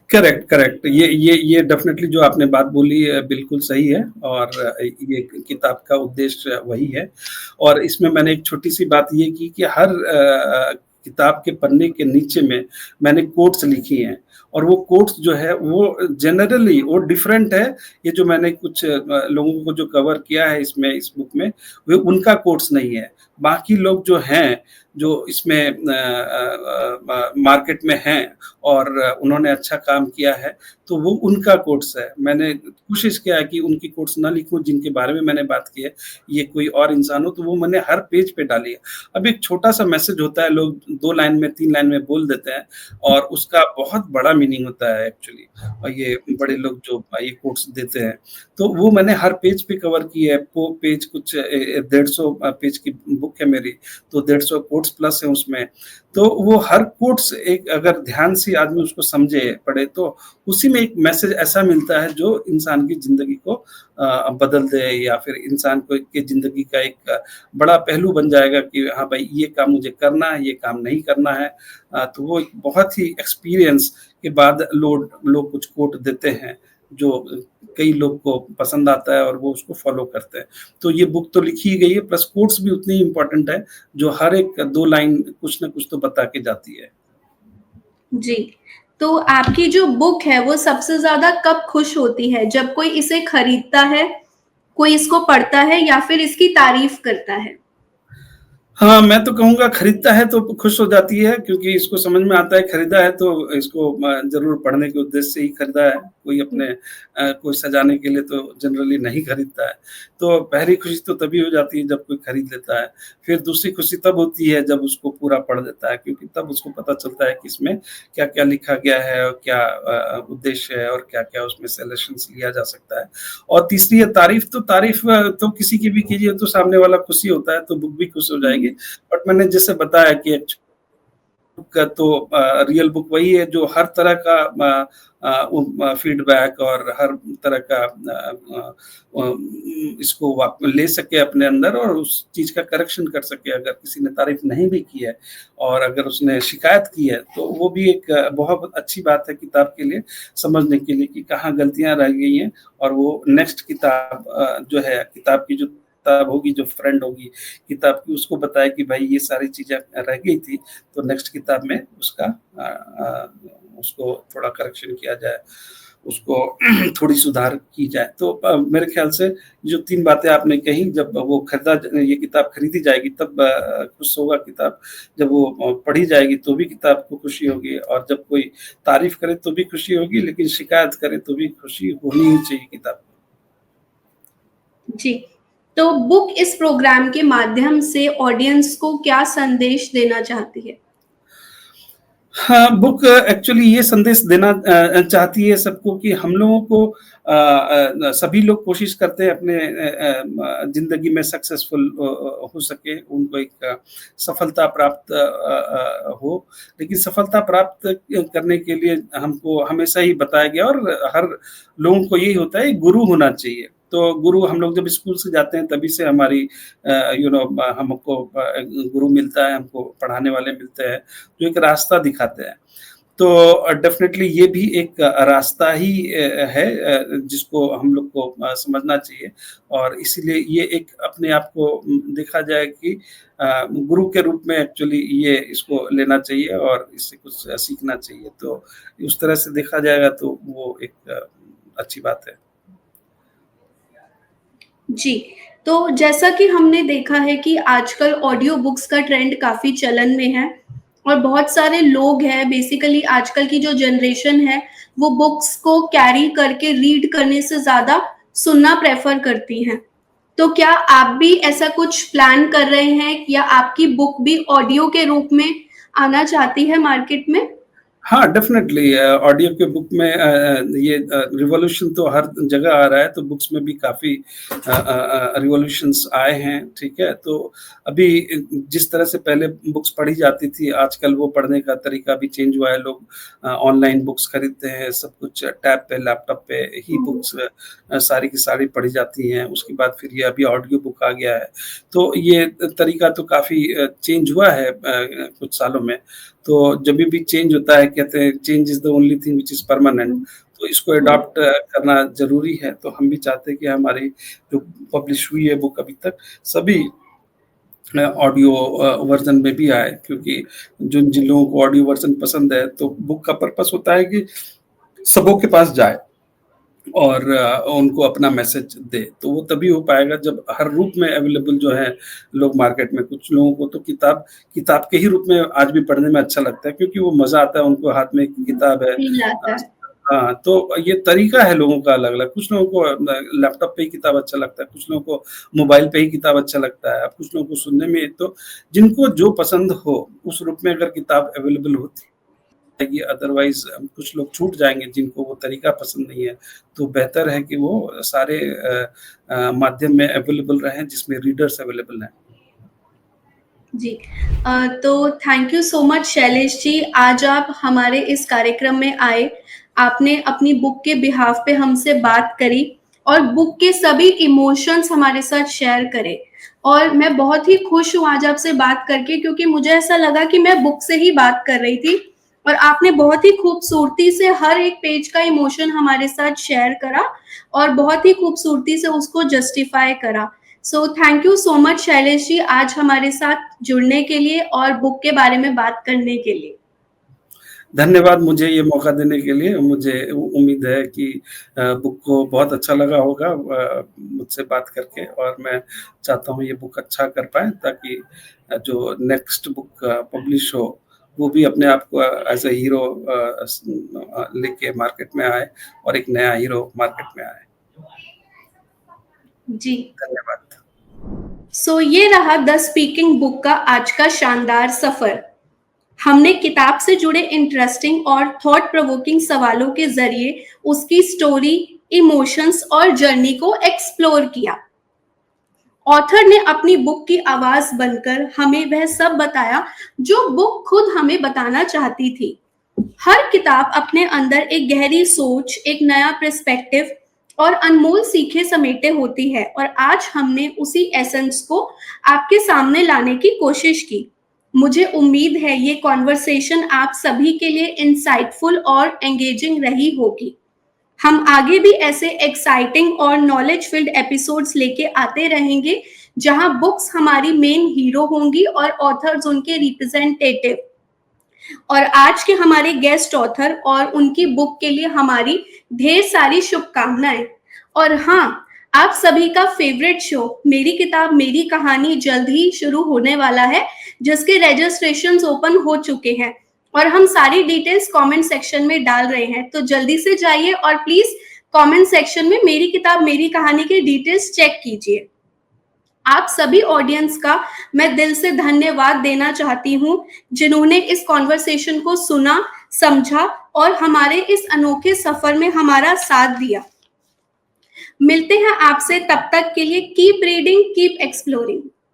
Speaker 2: Correct, correct. ये डेफ़िनेटली जो आपने बात बोली है बिल्कुल सही है, और ये किताब का उद्देश्य वही है। और इसमें मैंने एक छोटी-सी बात ये की कि हर किताब के पन्ने के नीचे में मैंने कोट्स लिखी हैं, और वो कोट्स जो है वो जनरली वो डिफरेंट है। ये जो मैंने कुछ लोगों को जो कवर किया है इसमें, इस बुक में, वो उनका कोट्स नहीं है। बाकी लोग जो हैं, जो इसमें मार्केट में हैं, और उन्होंने अच्छा काम किया है, तो वो उनका कोट्स है। मैंने कोशिश किया है कि उनकी कोट्स ना लिखूँ जिनके बारे में मैंने बात की है, ये कोई और इंसान हो, तो वो मैंने हर पेज पे डाली है। अब एक छोटा-सा मैसेज होता है, लोग 2 लाइन में, 3 लाइन में बोल देते हैं, और उसका बहुत बड़ा मीनिंग होता है एक्चुअली। और ये बड़े लोग जो ये कोट्स देते हैं, तो वो मैंने हर पेज पे कवर की है। वो पेज कुछ 150 पेज की बुक है मेरी, तो 150 कोट्स प्लस है उसमें। तो वो हर कोट्स एक अगर ध्यान से आदमी उसको समझे, पढ़े, तो उसी में एक मैसेज ऐसा मिलता है जो इंसान की ज़िंदगी को बदल दे, या फिर इंसान को की ज़िंदगी का एक बड़ा पहलू बन जाएगा कि हाँ भाई, ये काम मुझे करना है, ये काम नहीं करना है। तो वो एक बहुत ही एक्सपीरियंस के बाद लोग कुछ कोट देते हैं, जो कई लोग को पसंद आता है, और वो उसको फ़ॉलो करते हैं। तो ये बुक तो लिखी ही गई है, प्लस कोट्स भी उतनी ही इम्पोर्टेंट है, जो हर एक 2 लाइन कुछ न कुछ तो बता के जाती है।
Speaker 1: जी। तो आपकी जो बुक है वो सबसे ज़्यादा कब खुश होती है? जब कोई इसे खरीदता है, कोई इसको पढ़ता है या फिर इसकी तारीफ़ करता है?
Speaker 2: हाँ, मैं तो कहूँगा खरीदता है तो खुश हो जाती है, क्योंकि इसको समझ में आता है, खरीदा है तो इसको ज़रूर पढ़ने के उद्देश्य से ही खरीदा है। कोई अपने कोई सजाने के लिए तो जनरली नहीं खरीदता है। तो पहली खुशी तो तभी हो जाती है जब कोई खरीद लेता है। फिर दूसरी खुशी तब होती है जब उसको पूरा पढ़ लेता है, क्योंकि तब उसको पता चलता है कि इसमें क्या-क्या लिखा गया है और क्या उद्देश्य है और क्या-क्या उसमें सजेशंस लिया जा सकता है। और तीसरी है तारीफ़, तो तारीफ़ तो किसी की भी कीजिए तो सामने वाला खुशी होता है, तो बुक भी खुश हो जाएगी। बट मैंने जैसे बताया कि का तो रियल बुक वही है जो हर तरह का फीडबैक और हर तरह का इसको ले सके अपने अंदर और उस चीज़ का करेक्शन कर सके। अगर किसी ने तारीफ नहीं भी की है और अगर उसने शिकायत की है, तो वो भी एक बहुत अच्छी बात है किताब के लिए, समझने के लिए कि कहाँ गलतियाँ रह गई हैं और वो नेक्स्ट किताब जो है, किताब की जो किताब होगी, जो फ्रेंड होगी किताब की, उसको बताए कि भाई ये सारी चीज़ें रह गई थी, तो नेक्स्ट किताब में उसको थोड़ा करेक्शन किया जाए, उसको थोड़ी सुधार की जाए। तो मेरे ख़्याल से जो 3 बातें आपने कही, जब वो ये किताब खरीदी जाएगी तब खुश होगा किताब, जब वो पढ़ी जाएगी तो भी किताब को खुशी होगी और जब कोई तारीफ़ करे तो भी खुशी होगी, लेकिन शिकायत करे तो भी खुशी होनी ही चाहिए किताब को।
Speaker 1: जी, तो बुक इस प्रोग्राम के माध्यम से ऑडियंस को क्या संदेश देना चाहती है?
Speaker 2: हाँ, बुक एक्चुअली ये संदेश देना चाहती है सबको कि हम लोगों को सभी लोग कोशिश करते हैं अपने ज़िंदगी में सक्सेसफुल हो सके, उनको एक सफलता प्राप्त हो। लेकिन सफलता प्राप्त करने के लिए हमको हमेशा ही बताया गया और हर लोगों को यही होता है, गुरु होना चाहिए। तो गुरु हम लोग जब स्कूल से जाते हैं तभी से हमारी हमको गुरु मिलता है, हमको पढ़ाने वाले मिलते हैं, जो एक रास्ता दिखाते हैं। तो डेफ़िनेटली ये भी एक रास्ता ही है जिसको हम लोग को समझना चाहिए और इसीलिए ये एक अपने आप को देखा जाए कि गुरु के रूप में एक्चुअली ये इसको लेना चाहिए और इससे कुछ सीखना चाहिए। तो उस तरह से देखा जाएगा तो वो एक अच्छी बात है।
Speaker 1: जी, तो जैसा कि हमने देखा है कि आजकल ऑडियो बुक्स का ट्रेंड काफ़ी चलन में है और बहुत सारे लोग हैं बेसिकली आजकल की जो जनरेशन है, वो बुक्स को कैरी करके रीड करने से ज़्यादा सुनना प्रेफ़र करती हैं। तो क्या आप भी ऐसा कुछ प्लान कर रहे हैं या आपकी बुक भी ऑडियो के रूप में आना चाहती है मार्केट में?
Speaker 2: हाँ, डेफ़िनेटली ऑडियो के बुक में ये रिवॉल्यूशन तो हर जगह आ रहा है, तो बुक्स में भी काफ़ी रिवॉल्यूशंस आए हैं, ठीक है? तो अभी जिस तरह से पहले बुक्स पढ़ी जाती थी, आजकल वो पढ़ने का तरीका भी चेंज हुआ है। लोग ऑनलाइन बुक्स खरीदते हैं, सब कुछ टैब पे, लैपटॉप पे ही बुक्स सारी की सारी पढ़ी जाती हैं। उसके बाद फिर ये अभी ऑडियो बुक आ गया है। तो ये तरीका तो काफ़ी चेंज हुआ है कुछ सालों में। तो जभी भी चेंज होता है कहते हैं change is the only thing which is permanent, तो इसको अडॉप्ट करना ज़रूरी है। तो हम भी चाहते हैं कि हमारी जो पब्लिश हुई है बुक अभी तक सभी ऑडियो वर्ज़न में भी आए, क्योंकि जिन लोगों को ऑडियो वर्ज़न पसंद है तो बुक का पर्पस होता है कि सबों के पास जाए और उनको अपना मैसेज दे। तो वो तभी हो पाएगा जब हर रूप में अवेलेबल जो है लोग मार्केट में। कुछ लोगों को तो किताब किताब के ही रूप में आज भी पढ़ने में अच्छा लगता है, क्योंकि वो मज़ा आता है, उनको हाथ में एक किताब है।
Speaker 1: फ़ील आता है।
Speaker 2: हाँ, तो ये तरीका है लोगों का अलग-अलग। कुछ लोगों को लैपटॉप पे ही किताब अच्छा लगता है, कुछ लोगों को मोबाइल पे ही किताब अच्छा लगता है, कुछ लोगों को सुनने में। तो जिनको जो पसंद हो, उस रूप में अगर किताब अवेलेबल होती जाएगी, अदरवाइज़ कुछ लोग छूट जाएँगे जिनको वो तरीका पसंद नहीं है। तो बेहतर है कि वो सारे माध्यम में अवेलेबल रहें जिसमें रीडर्स अवेलेबल हैं।
Speaker 1: जी। तो thank you so much Shailesh ji, आज आप हमारे इस कार्यक्रम में आए। आपने अपनी बुक के बिहाफ़ पे हमसे बात करी और बुक के सभी इमोशंस हमारे साथ शेयर करे और मैं बहुत ही खुश हूँ आज आपसे बात करके क्योंकि मुझे ऐसा लगा कि मैं बुक से ही बात कर रही थी और आपने बहुत ही खूबसूरती से हर एक पेज का इमोशन हमारे साथ शेयर करा और बहुत ही खूबसूरती से उसको जस्टिफ़ाई करा। So thank you so much Shailesh ji आज हमारे साथ जुड़ने के लिए और बुक के बारे में बात करने के लिए।
Speaker 2: धन्यवाद मुझे ये मौका देने के लिए। मुझे उम्मीद है कि बुक को बहुत अच्छा लगा होगा मुझसे बात करके, और मैं चाहता हूँ ये बुक अच्छा कर पाएँ ताकि जो नेक्स्ट बुक पब्लिश हो, वो भी अपने आप को एज़ अ हीरो लेके मार्केट में आए और एक नया हीरो मार्केट में आए।
Speaker 1: जी।
Speaker 2: धन्यवाद।
Speaker 1: सो ये रहा द स्पीकिंग बुक का आज का शानदार सफर। हमने किताब से जुड़े इंटरेस्टिंग और थॉट प्रोवोकिंग सवालों के जरिए उसकी स्टोरी, इमोशंस और जर्नी को एक्सप्लोर किया। ऑथर ने अपनी बुक की आवाज बनकर हमें वह सब बताया जो बुक खुद हमें बताना चाहती थी। हर किताब अपने अंदर एक गहरी सोच, एक नया पर्सपेक्टिव और अनमोल सीखे समेटे होती है, और आज हमने उसी एसेंस को आपके सामने लाने की कोशिश की। मुझे उम्मीद है ये कॉन्वर्सेशन आप सभी के लिए इंसाइटफुल और एंगेजिंग रही होगी। हम आगे भी ऐसे एक्साइटिंग और नॉलेज फिल्ड एपिसोड्स लेके आते रहेंगे, जहां बुक्स हमारी मेन हीरो होंगी और ऑथर्स उनके रिप्रेजेंटेटिव। और आज के हमारे गेस्ट ऑथर और उनकी बुक के लिए हमारी ढेर सारी शुभकामनाएं। और हाँ, आप सभी का फेवरेट शो मेरी किताब मेरी कहानी जल्द ही शुरू होने वाला है, जिसके रजिस्ट्रेशंस ओपन हो चुके हैं और हम सारी डिटेल्स कमेंट सेक्शन में डाल रहे हैं। तो जल्दी से जाइए और प्लीज कमेंट सेक्शन में मेरी किताब मेरी कहानी के डिटेल्स चेक कीजिए। आप सभी ऑडियंस का मैं दिल से धन्यवाद देना चाहती हूँ, जिन्होंने इस कॉन्वर्सेशन को सुना, समझा और हमारे इस अनोखे सफर में हमारा साथ दिया। मिलते हैं आपसे, तब तक के लिए कीप रीडिंग, कीप एक्सप्लोरिंग।